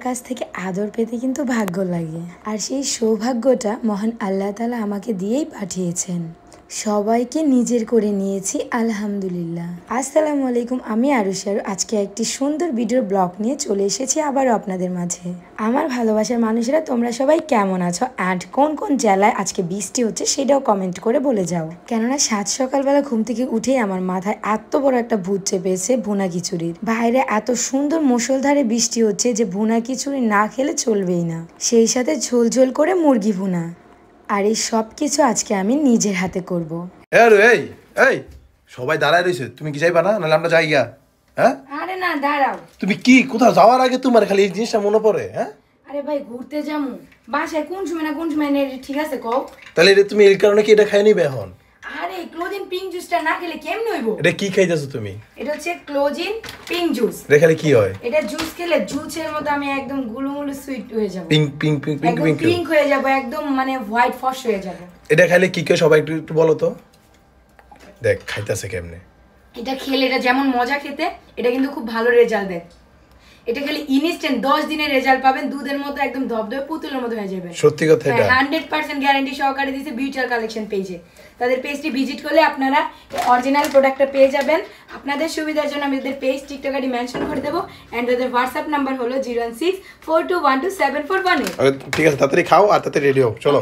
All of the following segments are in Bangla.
কাছ থেকে আদর পেতে কিন্তু ভাগ্য লাগে, আর সেই সৌভাগ্যটা মহান আল্লাহ তাআলা আমাকে দিয়েই পাঠিয়েছেন। সবাইকে নিজের করে নিয়েছি আলহামদুলিল্লাহ। আসসালামু আলাইকুম, আমি আরুষার। আজকে একটি সুন্দর ভিডিওর ব্লগ নিয়ে চলে এসেছি আবারও আপনাদের মাঝে। আমার ভালোবাসার মানুষেরা, তোমরা সবাই কেমন আছো অ্যান্ড কোন কোন জেলায় আজকে বৃষ্টি হচ্ছে সেটাও কমেন্ট করে বলে যাও। কেননা সাত সকালবেলা ঘুম থেকে উঠেই আমার মাথায় এত বড় একটা ভূত চেপেছে ভুনা খিচুড়ির। বাইরে এত সুন্দর মুষলধারে বৃষ্টি হচ্ছে যে ভুনা খিচুড়ি না খেলে চলবেই না, সেই সাথে ঝোল ঝোল করে মুরগি ভুনা। আর এই সব কিছু আজকে আমি নিজের হাতে করব। এই এই সবাই দাঁড়ায় রয়েছে, তুমি কি যাইবা না? নাহলে আমরা যাই গা। হ্যাঁ, আরে না, দাঁড়াও। তুমি কি কোথাও যাওয়ার আগে তোমার খালি এই জিনিসটা মনে পড়ে? হ্যাঁ, আরে ভাই ঘুরতে যামু, বাসায় কোন সময় না কোন সময় নেই, ঠিক আছে কও। তাহলে এটা তুমি এই কারণে কি এটা খাই নিবে এখন? আরে ক্লোজিন পিঙ্ক জুসটা না খেলে কেমনে হইব? এটা কি খাইতেছো তুমি? এটা হচ্ছে ক্লোজিন পিঙ্ক জুস। এটা খেলে কি হয়? এটা জুস খেলে জুসের মতো আমি একদম গুলুমুলু সুইট হয়ে যাব। Pink pink pink pink pink pink হয়ে যাব, একদম মানে হোয়াইট ফস হয়ে যাব। এটা খাইলে কি করে সবাই একটু একটু বলো তো। দেখ খাইতেছে কেমনে। এটা খেলে, এটা যেমন মজা খেতে, এটা কিন্তু খুব ভালো রেজাল্ট দেয়। এটা খেলে ইনস্ট্যান্ট 10 দিনের রেজাল্ট পাবেন, দুধের মতো একদম ধবধবে পুতুলের মতো হয়ে যাবে। সত্যি কথা এটা 100% গ্যারান্টি সহকারে দিয়েছে বিউটির কালেকশন পেজে। তাদের পেজটি ভিজিট করলে আপনারা অরিজিনাল প্রোডাক্টটা পেয়ে যাবেন। আপনাদের সুবিধার জন্য আমি ওদের পেজ টিকটক আইডি মেনশন করে দেবো, এন্ড ওদের হোয়াটসঅ্যাপ নাম্বার হলো 01642127418। ঠিক আছে, তাড়াতাড়ি খাও আর তাড়াতাড়ি রেডি হও, চলো।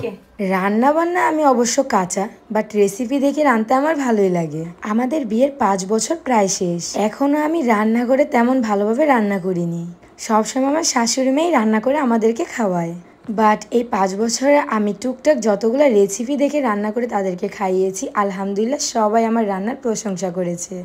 রান্না বান্না আমি অবশ্য কাঁচা, বাট রেসিপি দেখে রাঁধতে আমার ভালোই লাগে। আমাদের বিয়ের 5 বছর প্রায় শেষ, এখনো আমি রান্না করে তেমন ভালোভাবে রান্না করিনি। সবসময় আমার শাশুড়ি মেয়েই রান্না করে আমাদেরকে খাওয়ায়, বাট এই 5 বছরে আমি টুকটাক যতগুলো রেসিপি দেখে রান্না করে তাদেরকে খাইয়েছি। আলহামদুলিল্লাহ, সবাই আমার রান্নার প্রশংসা করেছে।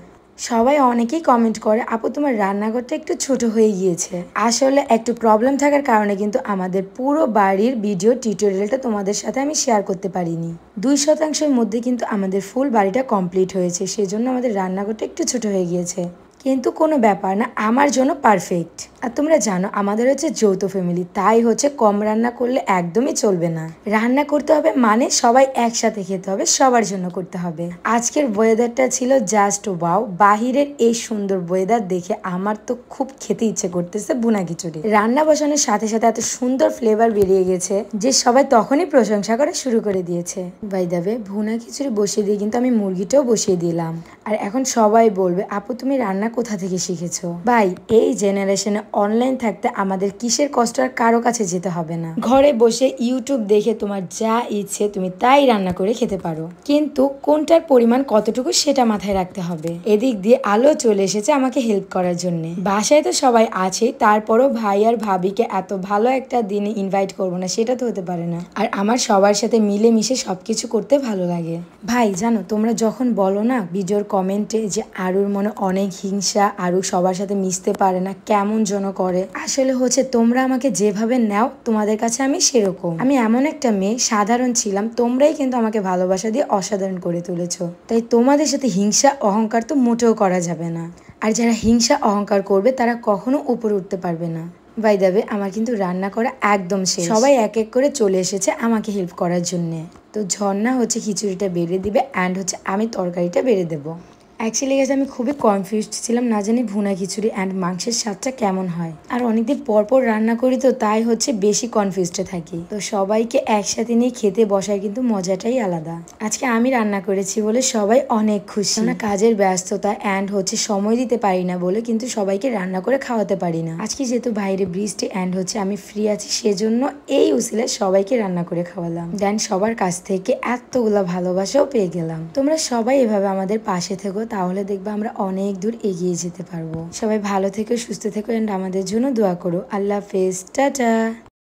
সবাই অনেকেই কমেন্ট করে, আপু তোমার রান্নাঘরটা একটু ছোট হয়ে গিয়েছে। আসলে একটু প্রবলেম থাকার কারণে কিন্তু আমাদের পুরো বাড়ির ভিডিও টিউটোরিয়ালটা তোমাদের সাথে আমি শেয়ার করতে পারিনি। 2% মধ্যে কিন্তু আমাদের ফুল বাড়িটা কমপ্লিট হয়েছে, সেজন্য আমাদের রান্নাঘরটা একটু ছোট হয়ে গিয়েছে। কিন্তু কোনো ব্যাপার না, আমার জন্য পারফেক্ট। আর তোমরা জানো আমাদের হচ্ছে যৌথ ফ্যামিলি, তাই হচ্ছে কম রান্না করলে একদমই চলবে না। রান্না করতে হবে মানে সবাই একসাথে খেতে হবে, সবার জন্য করতে হবে। আজকের ওয়েদারটা ছিল জাস্ট ওয়াও। বাহিরের এই সুন্দর ওয়েদার দেখে আমার তো খুব খেতে ইচ্ছে করতেছে ভুনা খিচুড়ি। রান্না বসানোর সাথে সাথে এত সুন্দর ফ্লেভার বেরিয়ে গেছে যে সবাই তখনই প্রশংসা করা শুরু করে দিয়েছে। বাই দ্য ওয়ে, ভুনা খিচুড়ি বসিয়ে দিয়ে কিন্তু আমি মুরগিটাও বসিয়ে দিলাম। আর এখন সবাই বলবে, আপু তুমি রান্না কোথা থেকে শিখেছো? ভাই, এই জেনারেশনে অনলাইন থাকতে আমাদের কিসের কষ্ট আর কারো কাছে যেতে হবে না। ঘরে বসে ইউটিউব দেখে তোমার যা ইচ্ছে তুমি তাই রান্না করে খেতে পারো, কিন্তু কোনটার পরিমাণ কতটুকু সেটা মাথায় রাখতে হবে। এদিক দিয়ে আলো চলে এসেছে আমাকে হেল্প করার জন্য। বাসায় তো সবাই আছে, তারপরও ভাই আর ভাবিকে এত ভালো একটা দিনে ইনভাইট করবো না, সেটা তো হতে পারে না। আর আমার সবার সাথে মিলে মিশে সবকিছু করতে ভালো লাগে। ভাই জানো, তোমরা যখন বলো না ভিডিওর কমেন্টে যে আরুর মনে অনেক হিংসা, আরু সবার সাথে মিশতে পারে না, কেমন যেন করে, আসলে হচ্ছে তোমরা আমাকে যেভাবে নাও তোমাদের কাছে আমি সেরকম। আমি এমন একটা মেয়ে, সাধারণ ছিলাম, তোমরাই কিন্তু আমাকে ভালোবাসা দিয়ে অসাধারণ করে তুলেছো। তাই তোমাদের সাথে হিংসা অহংকার তো মোটেও করা যাবে না। আর যারা হিংসা অহংকার করবে তারা কখনো উপরে উঠতে পারবে না। বাই দ্য ওয়ে, আমার কিন্তু রান্না করা একদম শেষ। সবাই এক এক করে চলে এসেছে আমাকে হেল্প করার জন্য। তো ঝর্ণা হচ্ছে খিচুড়িটা বেড়ে দিবে, অ্যান্ড হচ্ছে আমি তরকারিটা বেড়ে দেবো। অ্যাকচুয়ালি গেছে আমি খুবই কনফিউজড ছিলাম, না জানি ভুনা খিচুড়ি অ্যান্ড মাংসের স্বাদটা কেমন হয়। আর অনেকদিন পর পর রান্না করি তো তাই হচ্ছে বেশি কনফিউজডে থাকি। তো সবাইকে একসাথে নিয়ে খেতে বসার কিন্তু মজাটাই আলাদা। আজকে আমি রান্না করেছি বলে সবাই অনেক খুশি। না কাজের ব্যস্ততা অ্যান্ড হচ্ছে সময় দিতে পারি না বলে কিন্তু সবাইকে রান্না করে খাওয়াতে পারি না। আজকে যেহেতু বাইরে বৃষ্টি অ্যান্ড হচ্ছে আমি ফ্রি আছি, সেজন্য এই উসিলে সবাইকে রান্না করে খাওয়ালাম। দেন সবার কাছ থেকে এতগুলা ভালোবাসাও পেয়ে গেলাম। তোমরা সবাই এভাবে আমাদের পাশে থেকো, তাহলে দেখবে আমরা অনেক দূর এগিয়ে যেতে পারবো। সবাই ভালো থেকো, সুস্থ থেকো, এন্ড আমাদের জন্য দোয়া করো। আল্লাহ হাফেজ, টাটা।